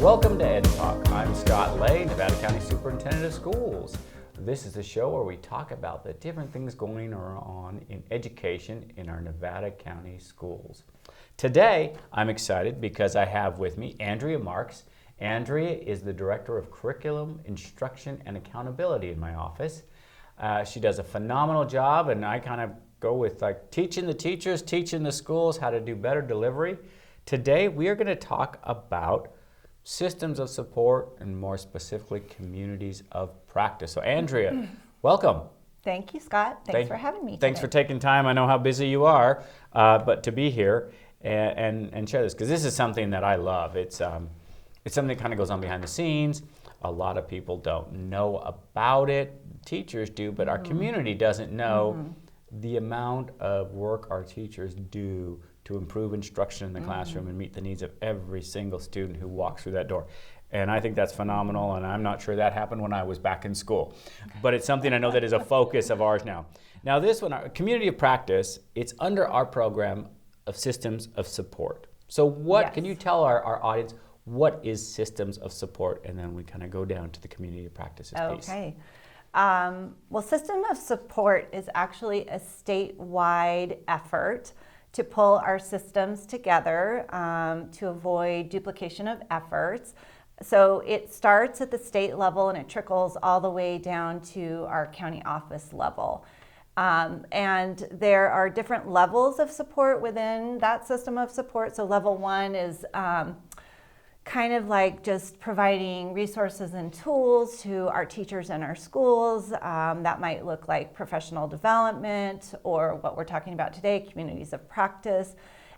Welcome to Ed Talk. I'm Scott Lay, Nevada County Superintendent of Schools. This is the show where we talk about the different things going on in education in our Nevada County schools. Today, I'm excited because I have with me Andrea Marks. Andrea is the Director of Curriculum, Instruction, and Accountability in my office. She does a phenomenal job, and I kind of go with like teaching the teachers, teaching the schools how to do better delivery. Today, we are going to talk about systems of support and more specifically communities of practice. So Andrea, welcome. Thank you, Scott. Thanks for having me today. Thanks for taking time. I know how busy you are, but to be here and share this, because this is something that I love. It's something that kind of goes on behind the scenes. A lot of people don't know about it. Teachers do, but our community doesn't know the amount of work our teachers do to improve instruction in the classroom and meet the needs of every single student who walks through that door. And I think that's phenomenal, and I'm not sure that happened when I was back in school. But it's something I know that is a focus of ours now. Now this one, our community of practice, it's under our program of systems of support. So what, can you tell our audience, what is systems of support? And then we kind of go down to the community of practices piece. Okay. Well, system of support is actually a statewide effort to pull our systems together to avoid duplication of efforts. So it starts at the state level and it trickles all the way down to our county office level. And there are different levels of support within that system of support. So level one is kind of like just providing resources and tools to our teachers in our schools. That might look like professional development or what we're talking about today, communities of practice.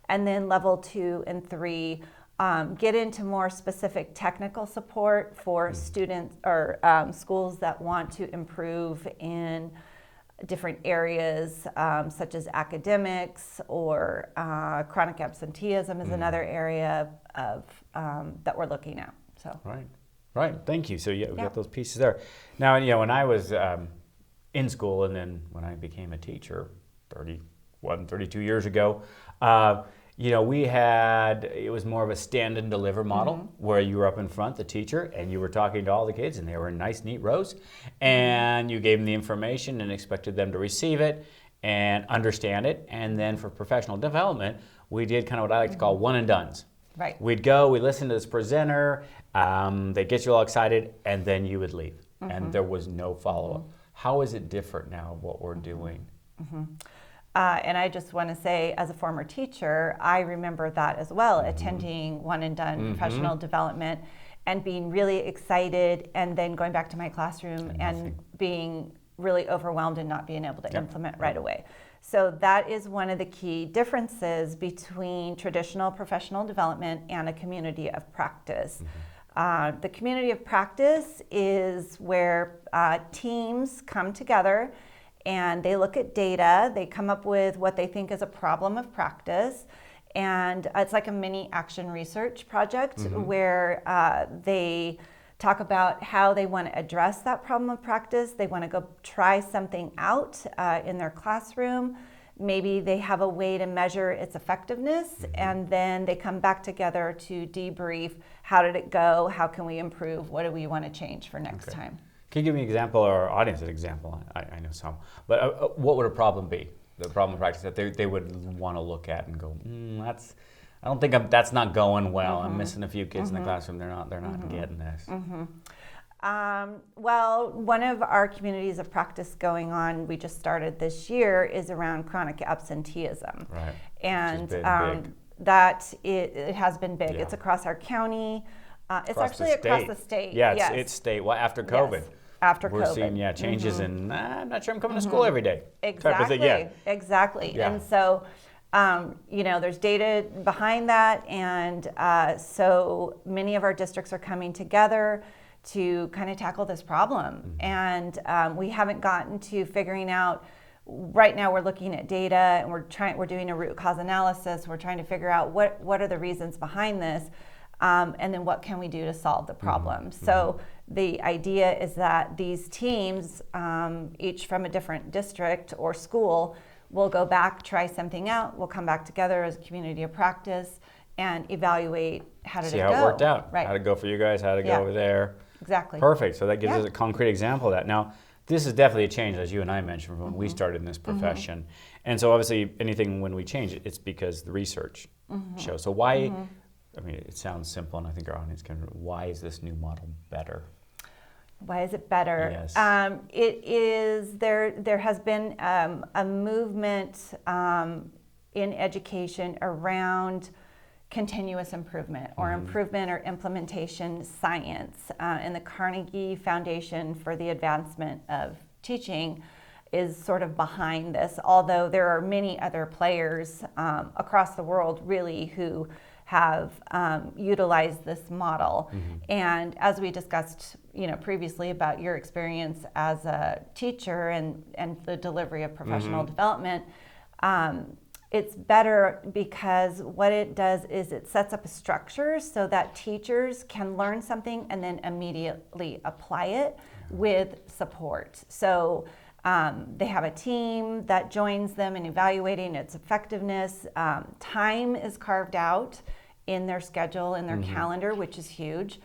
And then level 2 and 3 get into more specific technical support for students or schools that want to improve in different areas such as academics or chronic absenteeism is another area of that we're looking at. So right. Thank you. So we got those pieces there. Now, when I was in school, and then when I became a teacher 32 years ago, it was more of a stand and deliver model where you were up in front, the teacher, and you were talking to all the kids, and they were in nice, neat rows, and you gave them the information and expected them to receive it and understand it. And then for professional development, we did kind of what I like to call one and dones. Right. We'd go, we'd listen to this presenter, they'd get you all excited, and then you would leave. And there was no follow-up. How is it different now, what we're doing? And I just want to say, as a former teacher, I remember that as well, attending one and done professional development and being really excited, and then going back to my classroom and being really overwhelmed and not being able to implement right away. So that is one of the key differences between traditional professional development and a community of practice. The community of practice is where teams come together and they look at data, they come up with what they think is a problem of practice, and it's like a mini action research project where they talk about how they want to address that problem of practice. They want to go try something out in their classroom. Maybe they have a way to measure its effectiveness, and then they come back together to debrief. How did it go? How can we improve? What do we want to change for next time? Can you give me an example, or our audience an example? I know some, but what would a problem be? The problem of practice that they would want to look at and go, I don't think that's not going well. I'm missing a few kids in the classroom. They're not getting this. Well, one of our communities of practice going on, we just started this year, is around chronic absenteeism. Right. And it has been big. It's across our county. It's actually across the state. Yeah, it's state. Well, after COVID. Yes. After we're COVID. seeing changes in, I'm not sure I'm coming to school every day. Exactly. Exactly. Yeah. And so, there's data behind that, and so many of our districts are coming together to kind of tackle this problem. And we haven't gotten to figuring out. Right now, we're looking at data, and we're doing a root cause analysis. We're trying to figure out what are the reasons behind this. And then what can we do to solve the problem? So the idea is that these teams, each from a different district or school, will go back, try something out, we'll come back together as a community of practice, and evaluate how did See it how go. it worked out. Right. How'd it go for you guys? How'd it Yeah. go over there? Exactly. Perfect. So that gives Yeah. us a concrete example of that. Now, this is definitely a change, as you and I mentioned, from when we started in this profession. And so obviously anything when we change it, it's because the research shows. So why, I mean, it sounds simple, and I think our audience can, why is this new model better? Why is it better? Yes. It is, there has been a movement in education around continuous improvement or improvement or implementation science. And the Carnegie Foundation for the Advancement of Teaching is sort of behind this, although there are many other players across the world really who have utilized this model. And as we discussed previously about your experience as a teacher and the delivery of professional development, it's better because what it does is it sets up a structure so that teachers can learn something and then immediately apply it with support. So they have a team that joins them in evaluating its effectiveness. Time is carved out in their schedule, in their calendar, which is huge.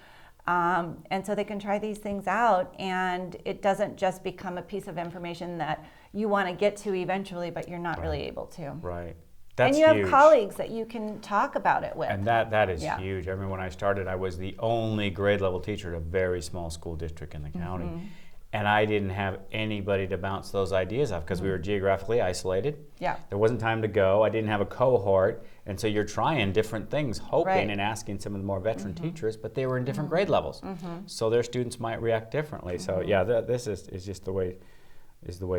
And so they can try these things out, and it doesn't just become a piece of information that you want to get to eventually, but you're not really able to. Right. That's and you huge. have colleagues that you can talk about it with. And that is Yeah. huge. I remember when I started, I was the only grade level teacher at a very small school district in the county. And I didn't have anybody to bounce those ideas off because we were geographically isolated. Yeah. There wasn't time to go. I didn't have a cohort. And so you're trying different things, hoping Right. and asking some of the more veteran teachers, but they were in different grade levels. So their students might react differently. So yeah, this is just the way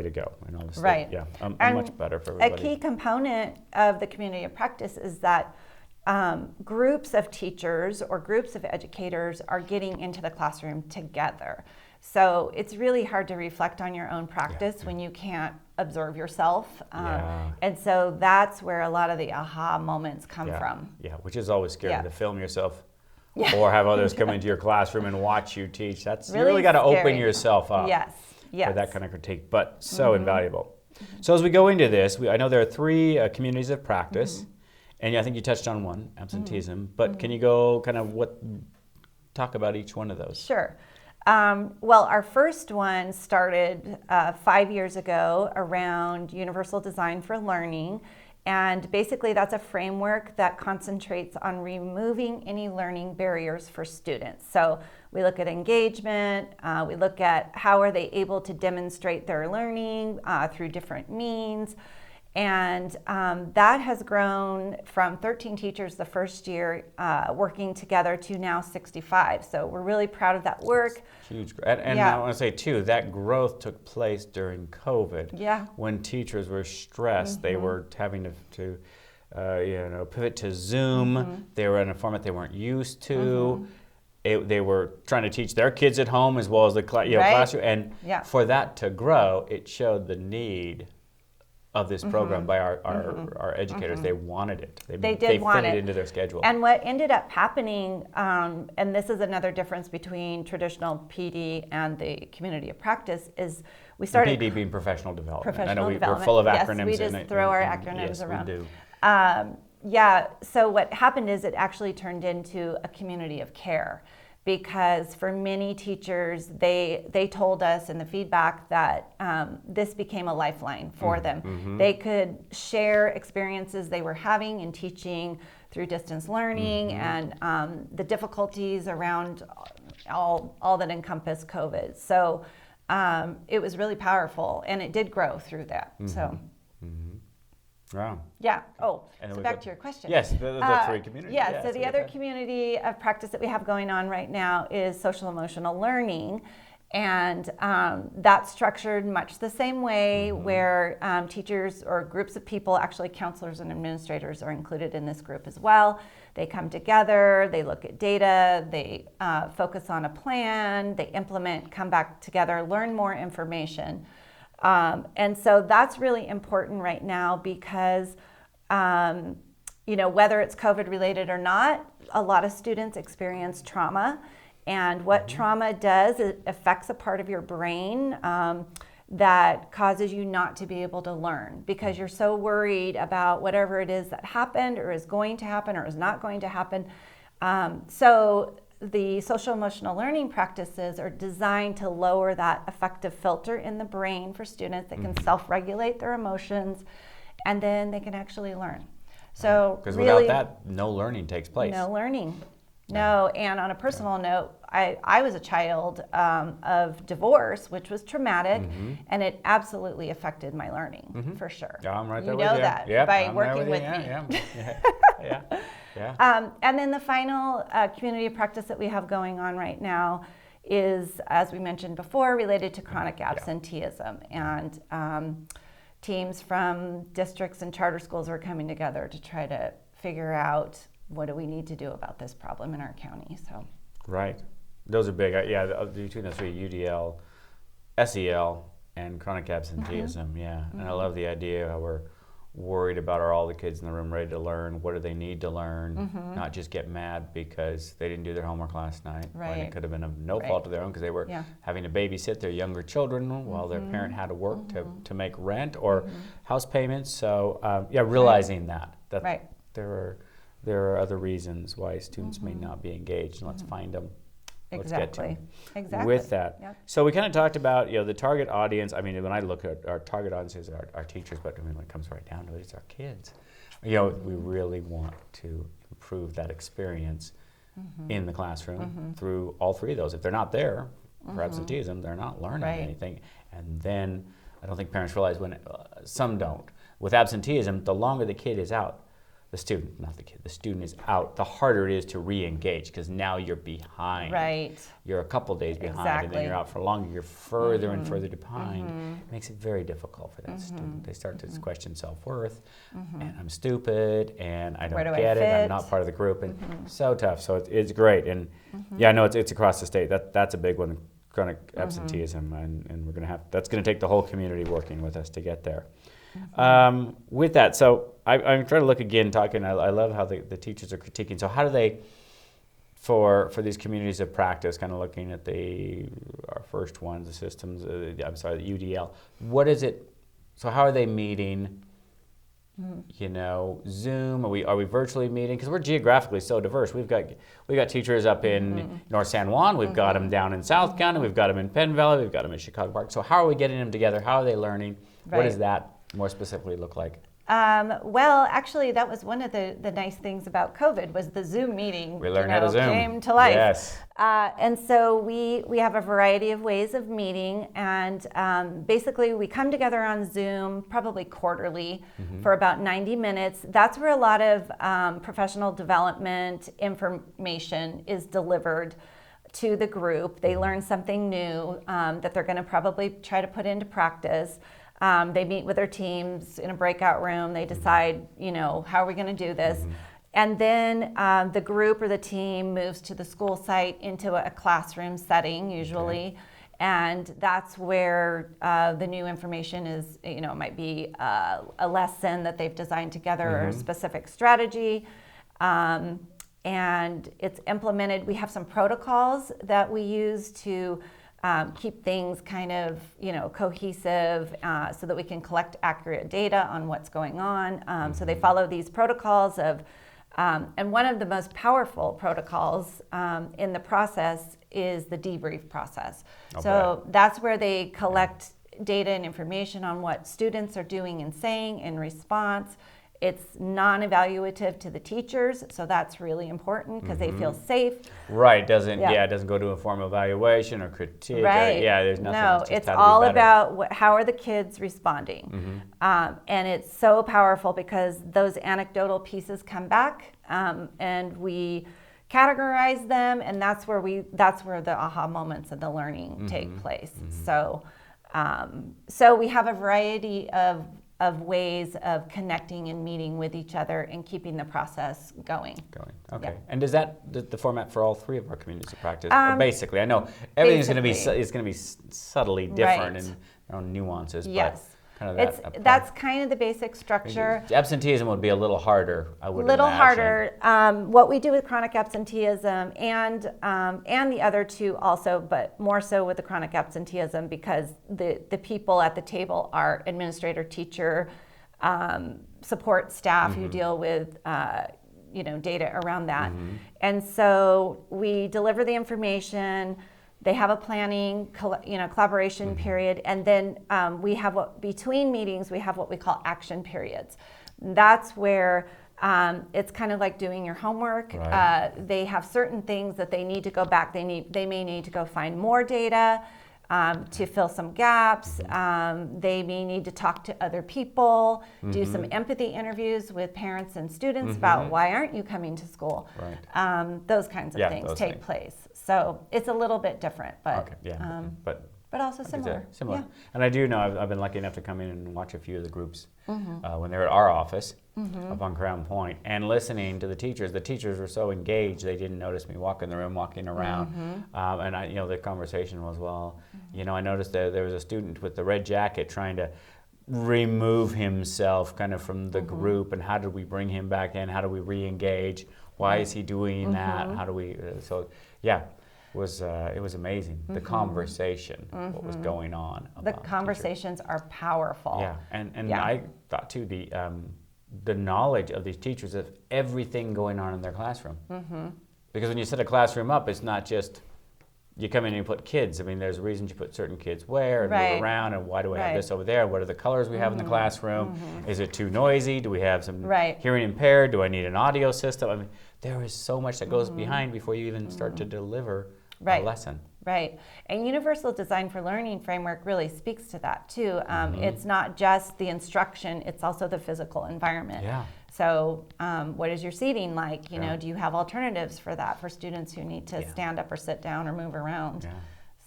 to go. And obviously, Right. yeah, And much better for a everybody. key component of the community of practice is that groups of teachers or groups of educators are getting into the classroom together. So it's really hard to reflect on your own practice when you can't observe yourself. And so that's where a lot of the aha moments come from. Yeah, which is always scary Yeah. to film yourself Yeah. or have others come into your classroom and watch you teach. That's you Really really got to open scary. yourself up Yes. for that kind of critique, but so invaluable. So as we go into this, I know there are three communities of practice, and I think you touched on one, absenteeism, but can you go kind of talk about each one of those? Sure. Well, our first one started 5 years ago around universal design for learning. And basically that's a framework that concentrates on removing any learning barriers for students. So we look at engagement, we look at how are they able to demonstrate their learning through different means. And that has grown from 13 teachers the first year working together to now 65. So we're really proud of that work. Huge. And I want to say, too, that growth took place during COVID. Yeah. When teachers were stressed, they were having to pivot to Zoom. They were in a format they weren't used to. They were trying to teach their kids at home as well as the classroom. And for that to grow, it showed the need of this program by our educators. They wanted it. They fit it into their schedule. And what ended up happening, and this is another difference between traditional PD and the community of practice, is we started... PD being professional development. I know we're development. full of acronyms. Yes, we just throw our acronyms yes, around. We do. So what happened is it actually turned into a community of care. Because for many teachers, they told us in the feedback that this became a lifeline for them. They could share experiences they were having in teaching through distance learning and the difficulties around all that encompass COVID. So it was really powerful, and it did grow through that. So. Wow. Yeah. Oh, And so then back to your question. Yes, the three communities. Yeah, so the other community of practice that we have going on right now is social emotional learning. And that's structured much the same way where teachers or groups of people, actually counselors and administrators are included in this group as well. They come together, they look at data, they focus on a plan, they implement, come back together, learn more information. And so that's really important right now because, whether it's COVID related or not, a lot of students experience trauma. And what trauma does, it affects a part of your brain that causes you not to be able to learn because you're so worried about whatever it is that happened or is going to happen or is not going to happen. So the social emotional learning practices are designed to lower that affective filter in the brain for students that can self-regulate their emotions, and then they can actually learn. So because really, without that, no learning takes place. no learning. No, and on a personal note, I was a child of divorce, which was traumatic, and it absolutely affected my learning, for sure. Yeah, I'm right there you with know you. that Yep, by I'm working there with you. me. Yeah. And then the final community practice that we have going on right now is, as we mentioned before, related to chronic absenteeism. And teams from districts and charter schools are coming together to try to figure out what do we need to do about this problem in our county. So, Right. Those are big. Between the three, UDL, SEL, and chronic absenteeism. Yeah. And I love the idea how we're worried about are all the kids in the room ready to learn? What do they need to learn? Not just get mad because they didn't do their homework last night. When it could have been of no fault of their own because they were having to babysit their younger children while their parent had to work to make rent or house payments. So realizing that there are other reasons why students may not be engaged, and let's find them. Let's get to them. Exactly. With that. Yep. So we kind of talked about, the target audience. I mean, when I look at our target audiences, our teachers, but when it comes right down to it, it's our kids. We really want to improve that experience in the classroom through all three of those. If they're not there for absenteeism, they're not learning anything. And then I don't think parents realize when some don't. With absenteeism, the longer the kid is out, the student is out, the harder it is to re-engage because now you're behind. Right. You're a couple days behind, and then you're out for longer. You're further and further behind. It makes it very difficult for that student. They start to question self-worth, and I'm stupid, and I don't get it. I'm not part of the group, and so tough. So it's great, and I know it's across the state. That's a big one, chronic absenteeism, and we're that's gonna take the whole community working with us to get there. With that, so I'm trying to look again, talking. I love how the teachers are critiquing. So how do they, for these communities of practice, kind of looking at our first ones, the systems. The UDL. What is it? So how are they meeting? Zoom. Are we virtually meeting? Because we're geographically so diverse. We've got teachers up in North San Juan. We've got them down in South County. We've got them in Penn Valley. We've got them in Chicago Park. So how are we getting them together? How are they learning? What does that more specifically look like? Well, actually, that was one of the nice things about COVID was the Zoom meeting. We learned how to Zoom. Came to life. Yes. And so we have a variety of ways of meeting, and basically we come together on Zoom probably quarterly for about 90 minutes. That's where a lot of professional development information is delivered to the group. They learn something new that they're going to probably try to put into practice. They meet with their teams in a breakout room. They decide, how are we going to do this? And then the group or the team moves to the school site into a classroom setting, usually. And that's where the new information is, it might be a lesson that they've designed together or a specific strategy. And it's implemented. We have some protocols that we use to keep things kind of, cohesive so that we can collect accurate data on what's going on. So they follow these protocols and one of the most powerful protocols in the process is the debrief process. Okay. So that's where they collect data and information on what students are doing and saying in response. It's non-evaluative to the teachers, so that's really important because they feel safe. Right, it doesn't go to a formal evaluation or critique. Right. There's nothing. No, it's all about how are the kids responding. And it's so powerful because those anecdotal pieces come back and we categorize them, and that's where the aha moments of the learning take place. So we have a variety of ways of connecting and meeting with each other and keeping the process going. Okay. Yeah. And is that the format for all three of our communities of practice? Basically, I know everything's going to be subtly different and nuances. Yes. kind of that. That's kind of the basic structure. Absenteeism would be a little harder, I would Little imagine. harder. What we do with chronic absenteeism and the other two also, but more so with the chronic absenteeism because the people at the table are administrator, teacher, support staff who deal with data around that. And so we deliver the information. They have a planning, collaboration period, and then between meetings we have what we call action periods. That's where it's kind of like doing your homework. Right. They have certain things that they need to go back. They may need to go find more data to fill some gaps. They may need to talk to other people, do some empathy interviews with parents and students about why aren't you coming to school. Right. Those kinds of things take place. So it's a little bit different, but but also similar. Similar. Yeah. And I do know I've been lucky enough to come in and watch a few of the groups when they're at our office up on Crown Point, and listening to the teachers. The teachers were so engaged they didn't notice me walking the room, walking around, and I, the conversation was, well, I noticed that there was a student with the red jacket trying to remove himself kind of from the group, and how did we bring him back in? How do we re-engage? Why is he doing that? How do we? It was amazing, the conversation, what was going on. The conversations are powerful. Yeah, and I thought too, the knowledge of these teachers of everything going on in their classroom. Because when you set a classroom up, it's not just you come in and you put kids. I mean, there's reasons you put certain kids where and move around, and why do we have this over there? What are the colors we have in the classroom? Is it too noisy? Do we have some hearing impaired? Do I need an audio system? I mean, there is so much that goes behind before you even start to deliver a lesson. Right. And Universal Design for Learning framework really speaks to that too. It's not just the instruction, it's also the physical environment. Yeah. So what is your seating like? Do you have alternatives for that for students who need to stand up or sit down or move around? Yeah.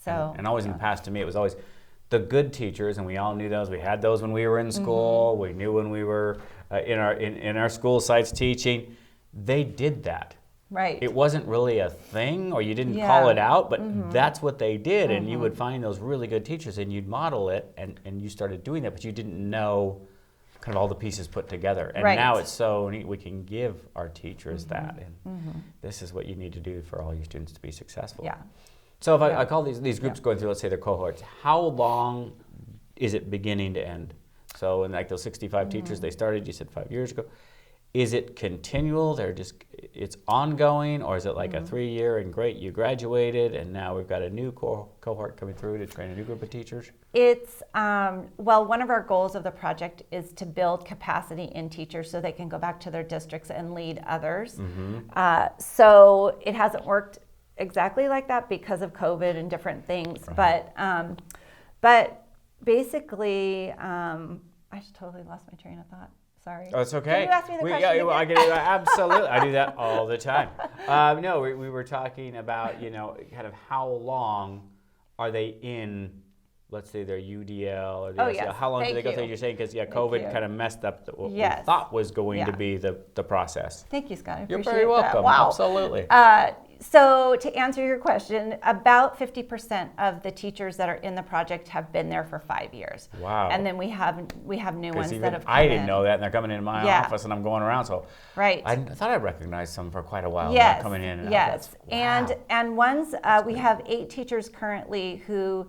So and always in the past, to me, it was always the good teachers, and we all knew those. We had those when we were in school. We knew when we were in our school sites teaching. They did that. Right. It wasn't really a thing, or you didn't call it out, but that's what they did. And you would find those really good teachers, and you'd model it, and you started doing that, but you didn't know kind of all the pieces put together. And now it's so neat. We can give our teachers that, and this is what you need to do for all your students to be successful. Yeah. So if I call these groups going through, let's say their cohorts, how long is it beginning to end? So in like those 65 teachers, they started, you said 5 years ago. Is it continual? It's ongoing, or is it like a 3-year and great, you graduated and now we've got a new cohort coming through to train a new group of teachers? It's, one of our goals of the project is to build capacity in teachers so they can go back to their districts and lead others. So it hasn't worked exactly like that because of COVID and different things, but basically, I just totally lost my train of thought. Sorry. Oh, it's okay. Can you ask me the question again? I can do that. Absolutely. I do that all the time. No, we were talking about, kind of how long are they in, let's say, their UDL or the SEL. How long do they go through? You're saying because COVID kind of messed up what we thought was going to be the process. Thank you, Scott. I You're appreciate very welcome. that. Wow. Absolutely. So to answer your question, about 50% of the teachers that are in the project have been there for 5 years. Wow. And then we have new ones that have come I didn't know that, and they're coming into my office, and I'm going around. So I thought I recognized some for quite a while. Yes. Coming in. And and ones we have 8 teachers currently who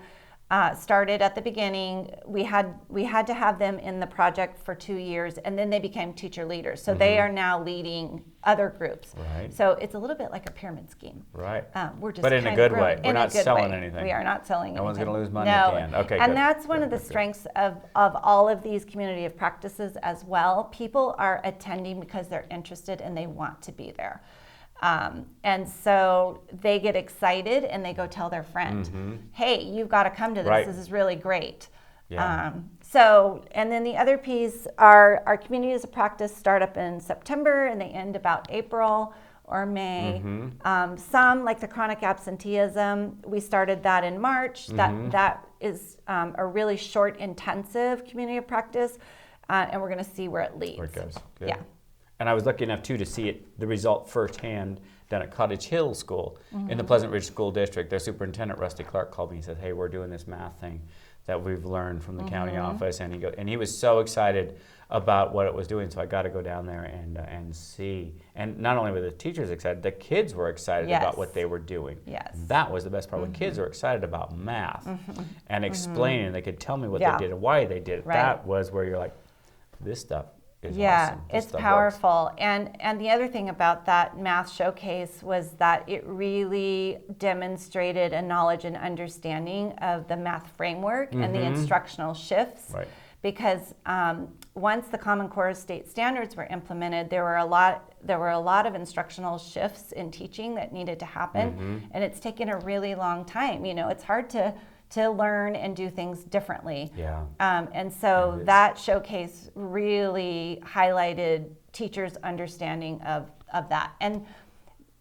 started at the beginning. We had to have them in the project for 2 years, and then they became teacher leaders. So they are now leading other groups. Right. So it's a little bit like a pyramid scheme. Right. We're just but in a good way. We're not selling anything. We are not selling anything. No one's going to lose money no. at the end. Okay. And good. that's one of the strengths of all of these community of practices as well. People are attending because they're interested and they want to be there. And so they get excited and they go tell their friend, hey, you've got to come to this. Right. This is really great. Yeah. And then the other piece are our communities of practice start up in September and they end about April or May. Some, like the chronic absenteeism, we started that in March. That is a really short, intensive community of practice, and we're going to see where it leads. Where it goes. Good. Yeah. And I was lucky enough, too, to see the result firsthand down at Cottage Hill School in the Pleasant Ridge School District. Their superintendent, Rusty Clark, called me and said, hey, we're doing this math thing that we've learned from the county office, and he was so excited about what it was doing. So I got to go down there and see. And not only were the teachers excited, the kids were excited about what they were doing. Yes. That was the best part. When kids are excited about math and explaining, they could tell me what they did and why they did it. Right. That was where you're like, this stuff is awesome. This It's stuff powerful. works. And the other thing about that math showcase was that it really demonstrated a knowledge and understanding of the math framework and the instructional shifts. Right. Because once the Common Core state standards were implemented, there were a lot of instructional shifts in teaching that needed to happen, and it's taken a really long time. You know, it's hard to learn and do things differently. Yeah. And so that showcase really highlighted teachers' understanding of that, and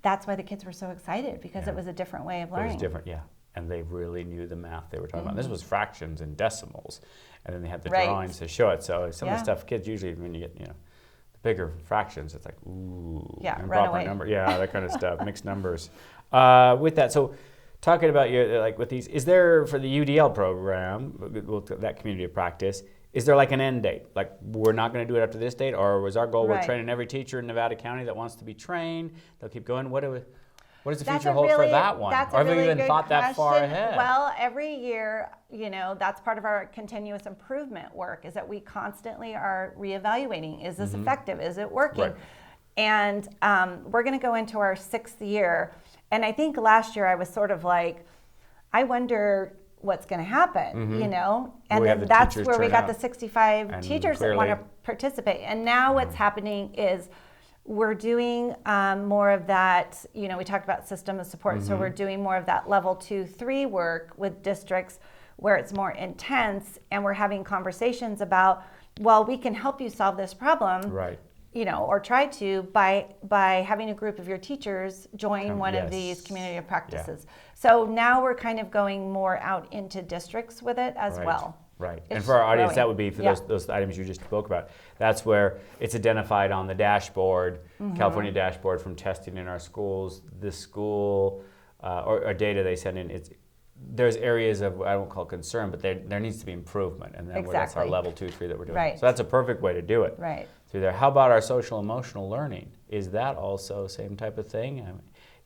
that's why the kids were so excited, because it was a different way of learning. It was different, yeah. And they really knew the math they were talking about. This was fractions and decimals, and then they had the drawings to show it. So some of the stuff kids usually, when you get the bigger fractions, it's like improper number, that kind of stuff, mixed numbers. With that, so talking about with these, is there for the UDL program, that community of practice, is there like an end date? Like, we're not going to do it after this date, or was our goal we're training every teacher in Nevada County that wants to be trained? They'll keep going. What does the future hold for that one? That's or have a really we even good thought that far question. ahead? Well, every year, that's part of our continuous improvement work, is that we constantly are reevaluating. Is this effective? Is it working? Right. And we're going to go into our 6th year. And I think last year I was sort of like, I wonder what's going to happen, And then that's where we got the 65 teachers that want to participate. And now what's happening is we're doing more of that, we talked about system of support, so we're doing more of that level 2, 3 work with districts where it's more intense, and we're having conversations about, well, we can help you solve this problem, Right. Or try to by having a group of your teachers join one of these community of practices. So now we're kind of going more out into districts with it as well. Right. It's And for our audience, growing. that would be for those items you just spoke about. That's where it's identified on the dashboard, California dashboard, from testing in our schools. This school or data they send in, there's areas of, I won't call concern, but there needs to be improvement. And then that's our level 2, 3 that we're doing. Right. So that's a perfect way to do it. Right. Through there. How about our social emotional learning? Is that also same type of thing?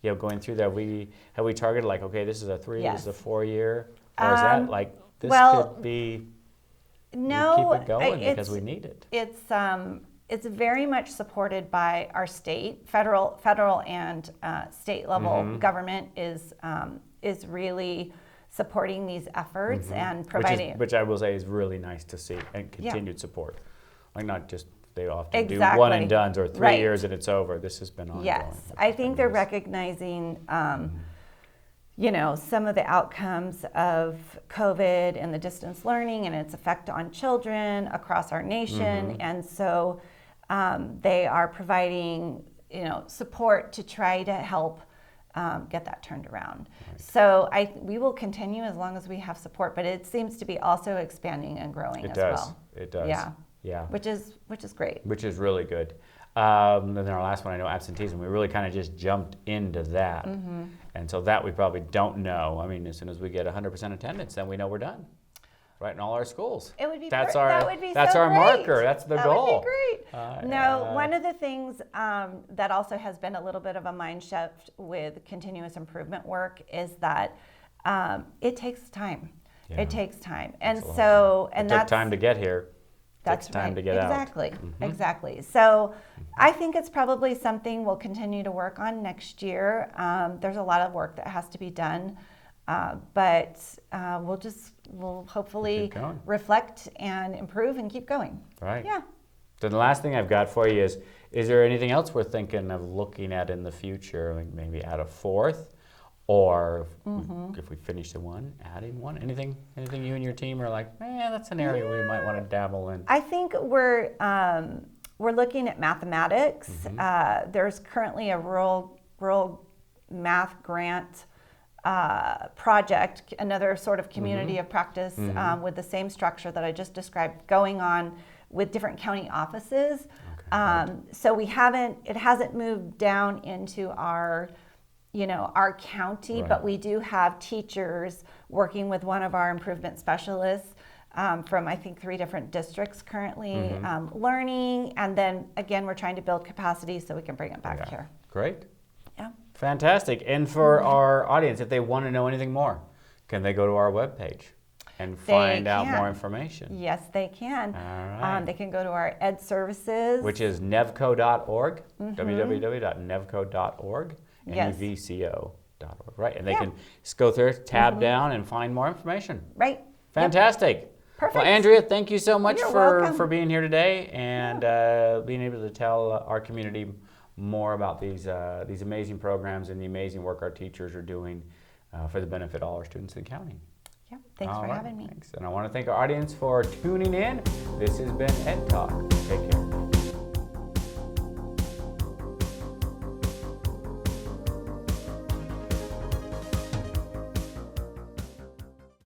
Going through that, have we targeted like, okay, this is a 3, this is a 4 year, or is that like this could be? No, we keep it going because we need it. It's very much supported by our state, federal and state level government is really supporting these efforts and providing, which I will say is really nice to see, and continued support, like not just. They often do Exactly. one and dones or 3 years and it's over. This has been ongoing. Yes, I think they're recognizing, some of the outcomes of COVID and the distance learning and its effect on children across our nation, and so they are providing, support to try to help get that turned around. Right. So we will continue as long as we have support, but it seems to be also expanding and growing as well. It does. Yeah. Which is great. Which is really good. And then our last one, I know, absenteeism. We really kind of just jumped into that. And so that we probably don't know. I mean, as soon as we get 100% attendance, then we know we're done. Right, in all our schools. It would be that's so our great. marker. That's the goal. That would be great. One of the things that also has been a little bit of a mind shift with continuous improvement work is that it takes time. Yeah. It takes time, and it took time to get here. That's time right. to get out. Exactly. So I think it's probably something we'll continue to work on next year. There's a lot of work that has to be done, but we'll hopefully reflect and improve and keep going. Right. Yeah. So the last thing I've got for you is there anything else we're thinking of looking at in the future, like maybe add a 4th? Or if we finish the one, adding one? Anything you and your team are like, that's an area we might want to dabble in? I think we're looking at mathematics. There's currently a rural math grant project, another sort of community of practice with the same structure that I just described, going on with different county offices. So it hasn't moved down into our our county, Right. but we do have teachers working with one of our improvement specialists from, I think, 3 different districts currently learning. And then again, we're trying to build capacity so we can bring it back Yeah. here. Great. Yeah. Fantastic. And for our audience, if they want to know anything more, can they go to our webpage and find out more information? Yes, they can. All right. They can go to our ed services. Which is nevco.org, www.nevco.org, Yes. nevco.org, right? And they Yeah. can just go there, tab down, and find more information. Right. Yep. Fantastic. Perfect. Well, Andrea, thank you so much You're for welcome. being here today and being able to tell our community more about these amazing programs and the amazing work our teachers are doing for the benefit of all our students in the county. Yep. Thanks All for right, having me. Thanks. And I want to thank our audience for tuning in. This has been Ed Talk. Take care.